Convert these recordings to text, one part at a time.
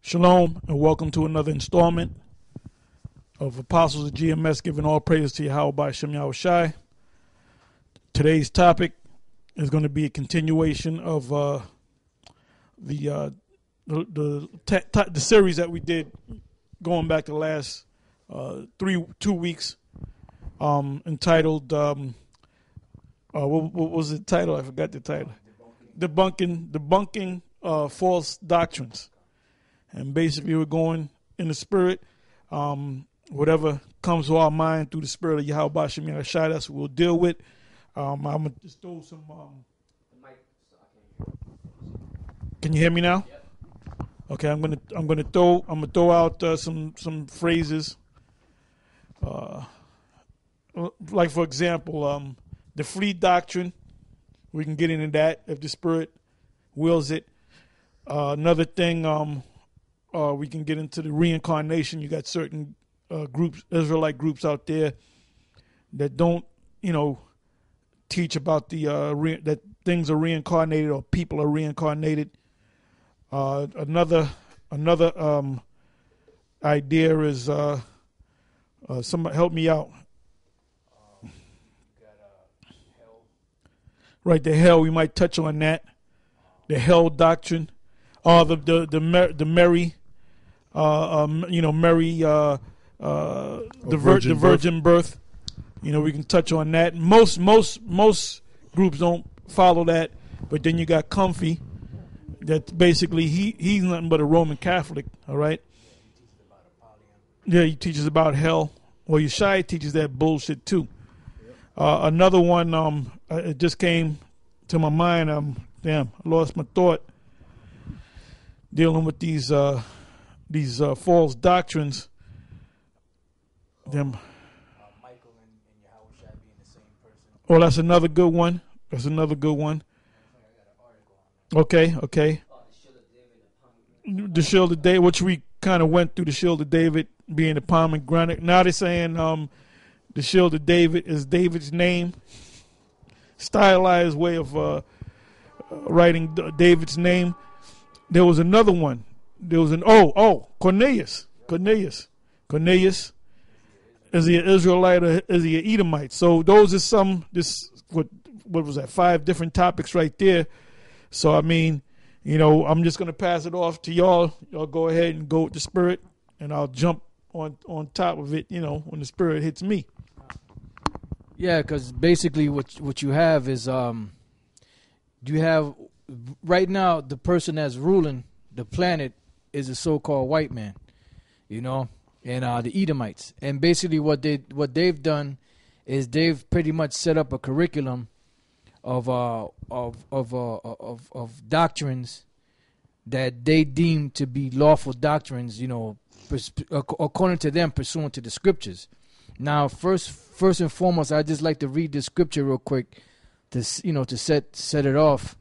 Shalom, and welcome to another installment of Apostles of GMS, giving all praise to Yahweh by Shem Yahushai. Today's topic is going to be a continuation of the series that we did going back to the last 2 weeks, entitled, what was the title? I forgot the title. Debunking false doctrines. And basically, we're going in the spirit. Whatever comes to our mind through the spirit of Yahweh Bashem Yahushai, that's what we'll deal with. I'm gonna just throw some. Can you hear me now? Yep. Okay, I'm gonna throw out some phrases. Like for example, the free doctrine. We can get into that if the spirit wills it. Another thing. We can get into the reincarnation. You got certain groups, Israelite groups out there that don't, teach about that things are reincarnated or people are reincarnated. Another idea is somebody help me out. Hell. Right, the hell. We might touch on that. The hell doctrine. The Mary. Mary, the virgin birth. We can touch on that. Most groups don't follow that, but then you got Comfy. That's basically he's nothing but a Roman Catholic. All right. Yeah, he teaches about hell. Well, Yeshai teaches that bullshit too. Another one. It just came to my mind. I lost my thought. Dealing with these false doctrines. Them. Michael and Yahushua being the same person. Oh, that's another good one. Okay. The shield of David, which we kind of went through. The shield of David being the pomegranate. Now they're saying the shield of David is David's name. Stylized way of writing David's name. There was another one. There was Cornelius. Cornelius is he an Israelite or is he an Edomite? So those are what was that? 5 different topics right there. So I mean, I'm just gonna pass it off to y'all. Y'all go ahead and go with the spirit, and I'll jump on top of it. When the spirit hits me. Yeah, because basically what you have is you have right now the person that's ruling the planet is a so-called white man, and the Edomites. And basically what they've done is they've pretty much set up a curriculum of doctrines that they deem to be lawful doctrines, according to them, pursuant to the scriptures. Now, first and foremost, I just like to read this scripture real quick to set it off.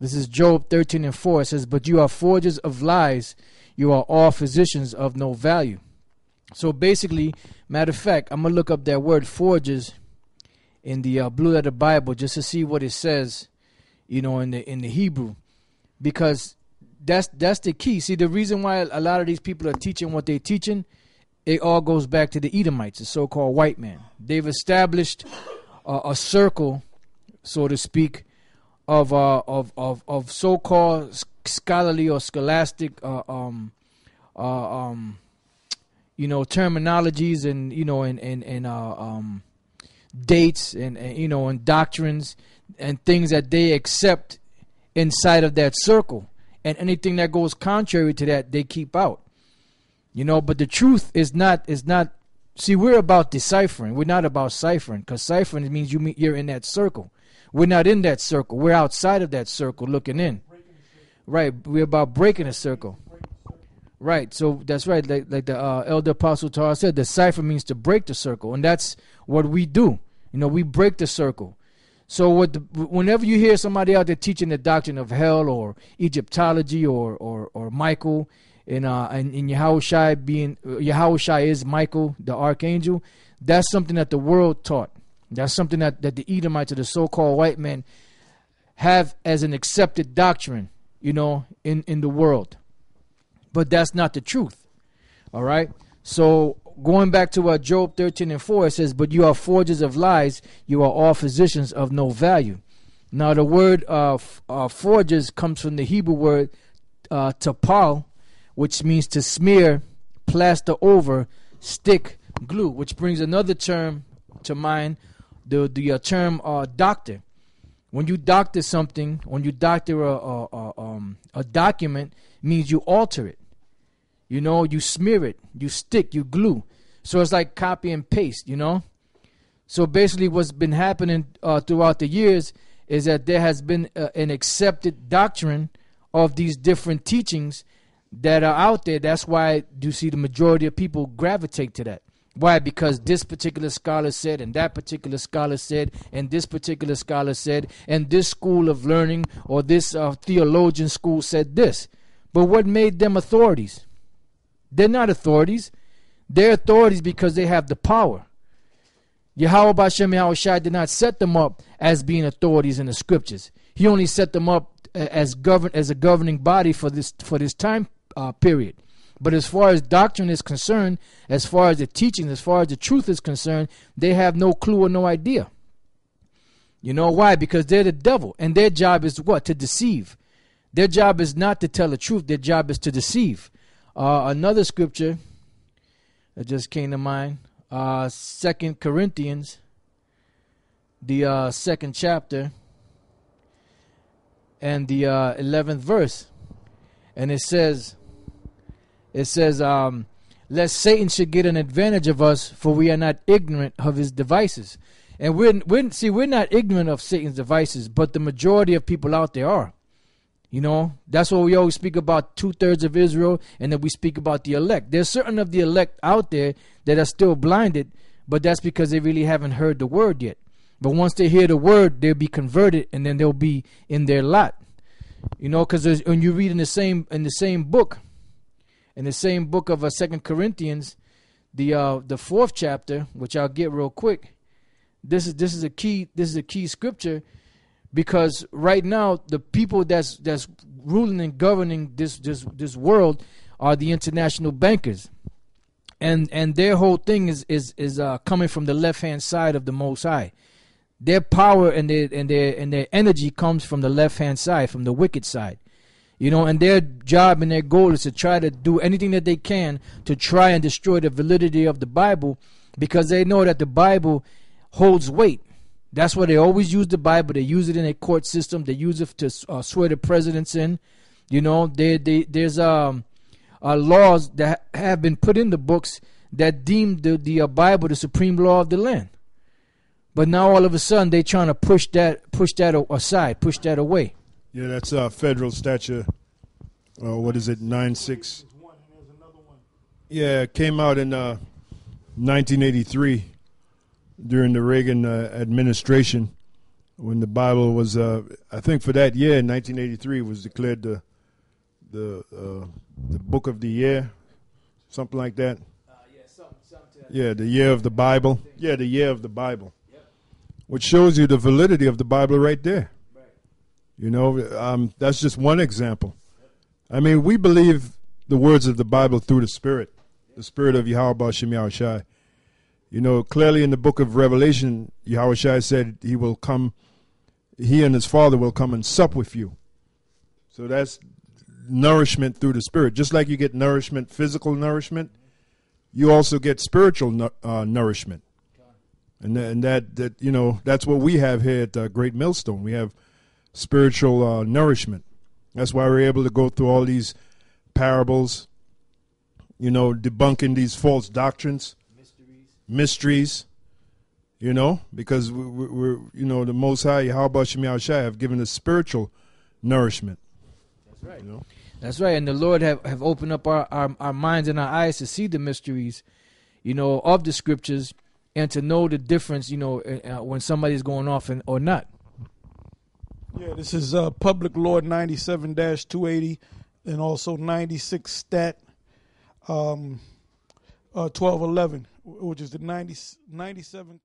This is Job 13:4. It says, "But you are forgers of lies. You are all physicians of no value." So basically, matter of fact, I'm going to look up that word forgers in the Blue Letter Bible just to see what it says, in the Hebrew. Because that's the key. See, the reason why a lot of these people are teaching what they're teaching, it all goes back to the Edomites, the so-called white man. They've established a circle, so to speak, of so-called scholarly or scholastic terminologies and dates and doctrines and things that they accept inside of that circle, and anything that goes contrary to that they keep out. But the truth is not. See, we're about deciphering. We're not about ciphering, because ciphering means you're in that circle. We're not in that circle. We're outside of that circle looking in. Right. We're about breaking a circle. Right. So that's right. Like the elder apostle Torah said, the cipher means to break the circle. And that's what we do. We break the circle. So whenever you hear somebody out there teaching the doctrine of hell or Egyptology or Michael and Yahushai is Michael, the archangel, that's something that the world taught. That's something that the Edomites or the so-called white men have as an accepted doctrine, in the world. but that's not the truth. All right. So going back to Job 13:4, it says, "But you are forgers of lies. You are all physicians of no value." Now the word forgers comes from the Hebrew word tapal, which means to smear, plaster over, stick, glue, which brings another term to mind, the term doctor. When you doctor something, when you doctor a document, it means you alter it. You know, you smear it, you stick, you glue. So it's like copy and paste, you know. So basically what's been happening throughout the years is that there has been an accepted doctrine of these different teachings that are out there. That's why you see the majority of people gravitate to that. Why? Because this particular scholar said, and that particular scholar said, and this particular scholar said, and this school of learning or this theologian school said this. But what made them authorities? They're not authorities. They're authorities because they have the power. Yahweh B'Shem Yahushai did not set them up as being authorities in the scriptures. He only set them up as a governing body for this time period. But as far as doctrine is concerned, as far as the teaching, as far as the truth is concerned, they have no clue or no idea. You know why? Because they're the devil, and their job is what? To deceive. Their job is not to tell the truth. Their job is to deceive. Another scripture that just came to mind, 2 Corinthians, the second chapter, and the 11th verse. And it says, lest Satan should get an advantage of us, for we are not ignorant of his devices. And we're not ignorant of Satan's devices, but the majority of people out there are. You know, that's why we always speak about 2/3 of Israel, and then we speak about the elect. There's certain of the elect out there that are still blinded, but that's because they really haven't heard the word yet. But once they hear the word, they'll be converted, and then they'll be in their lot. You know, because when you read in the same book of 2 Corinthians, the fourth chapter, which I'll get real quick. This is a key scripture. Because right now the people that's ruling and governing this world are the international bankers, and their whole thing is coming from the left hand side of the Most High. Their power and their energy comes from the left hand side, from the wicked side, you know. And their job and their goal is to try to do anything that they can to try and destroy the validity of the Bible, because they know that the Bible holds weight. That's why they always use the Bible. They use it in a court system. They use it to swear the presidents in. You know, there's laws that have been put in the books that deem the Bible the supreme law of the land. But now all of a sudden they're trying to push that aside, push that away. Yeah, that's federal statute. What is it? 9-6. Yeah, it came out in 1983. During the Reagan administration, when the Bible was, I think for that year, 1983, was declared the book of the year, something like that. Yeah, the year of the Bible. Yeah, the year of the Bible, which shows you the validity of the Bible right there. You know, that's just one example. I mean, we believe the words of the Bible through the Spirit of Yahweh B'Shem Yahushai. You know, clearly in the book of Revelation, Yahushua said he and his Father will come and sup with you. So that's nourishment through the Spirit. Just like you get nourishment, physical nourishment, you also get spiritual nourishment. And that you know, that's what we have here at Great Millstone. We have spiritual nourishment. That's why we're able to go through all these parables, you know, debunking these false doctrines. Mysteries, you know, because we're you know, the Most High, Yahweh B'Shem Yahushai, have given us spiritual nourishment. That's right. You know? That's right. And the Lord have opened up our minds and our eyes to see the mysteries, you know, of the scriptures, and to know the difference, you know, when somebody's going off or not. Yeah, this is Public Law 97-280 and also 96 Stat 1211. Which is the 97